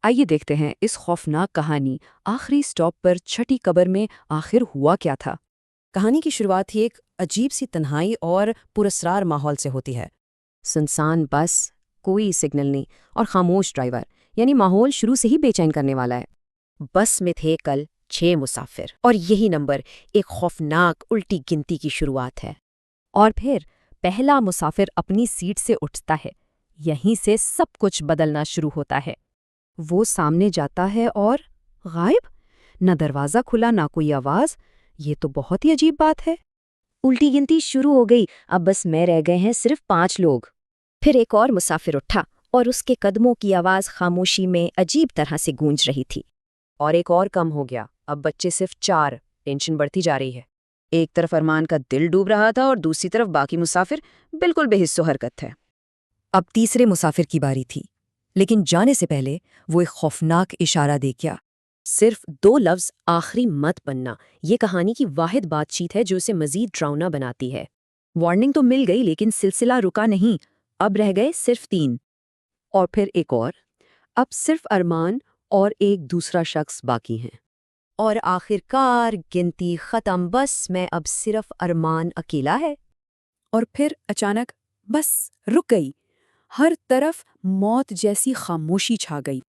आइए देखते हैं इस खौफनाक कहानी आखिरी स्टॉप पर छठी कब्र में आखिर हुआ क्या था। कहानी की शुरुआत ही एक अजीब सी तन्हाई और पुरस्रार माहौल से होती है। सुनसान बस, कोई सिग्नल नहीं और खामोश ड्राइवर, यानी माहौल शुरू से ही बेचैन करने वाला है। बस में थे कल 6 मुसाफिर और यही नंबर एक खौफनाक उल्टी गिनती की शुरुआत है। और फिर पहला मुसाफिर अपनी सीट से उठता है। यहीं से सब कुछ बदलना शुरू होता है। वो सामने जाता है और गायब। न दरवाज़ा खुला, ना कोई आवाज़। ये तो बहुत ही अजीब बात है। उल्टी गिनती शुरू हो गई। अब बस में रह गए हैं सिर्फ 5 लोग। फिर एक और मुसाफिर उठा और उसके कदमों की आवाज़ खामोशी में अजीब तरह से गूंज रही थी। और एक और कम हो गया। अब बच्चे सिर्फ 4। टेंशन बढ़ती जा रही है। एक तरफ अरमान का दिल डूब रहा था और दूसरी तरफ बाकी मुसाफिर बिल्कुल बेहिस्सो हरकत थे। अब तीसरे मुसाफिर की बारी थी, लेकिन जाने से पहले वो एक खौफनाक इशारा दे गया। सिर्फ 2 लफ्ज़ आखिरी मत बनना, ये कहानी की वाहिद बातचीत है जो उसे मजीद ड्राउना बनाती है। वार्निंग तो मिल गई लेकिन सिलसिला रुका नहीं। अब रह गए सिर्फ 3। और फिर एक और। अब सिर्फ अरमान और एक दूसरा शख्स बाकी हैं। और आखिरकार गिनती ख़त्म। बस में अब सिर्फ अरमान अकेला है। और फिर अचानक बस रुक गई। हर तरफ मौत जैसी खामोशी छा गई।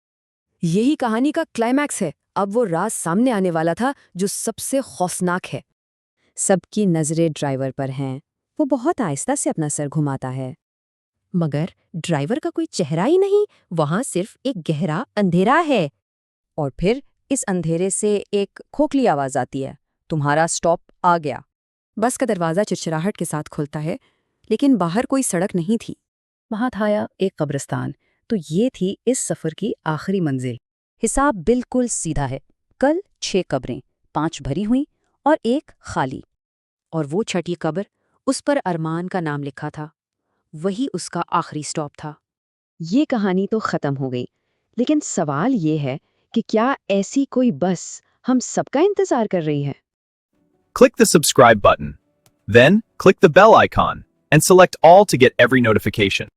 यही कहानी का क्लाइमैक्स है। अब वो राज सामने आने वाला था जो सबसे खौफनाक है। सबकी नज़रें ड्राइवर पर हैं। वो बहुत आहिस्ता से अपना सर घुमाता है, मगर ड्राइवर का कोई चेहरा ही नहीं। वहां सिर्फ एक गहरा अंधेरा है। और फिर इस अंधेरे से एक खोखली आवाज आती है, तुम्हारा स्टॉप आ गया। बस का दरवाज़ा चिड़चिड़ाहट के साथ खुलता है, लेकिन बाहर कोई सड़क नहीं थी। वहां था एक कब्रिस्तान। तो ये थी इस सफ़र की आखिरी मंजिल। हिसाब बिल्कुल सीधा है। कल 6 कब्रें, 5 भरी हुई और एक खाली। और वो छठी कब्र, उस पर अरमान का नाम लिखा था। वही उसका आखिरी स्टॉप था। ये कहानी तो ख़त्म हो गई, लेकिन सवाल ये है कि क्या ऐसी कोई बस हम सबका इंतज़ार कर रही है? Click the subscribe button. Then, click the bell icon and select all to get every notification.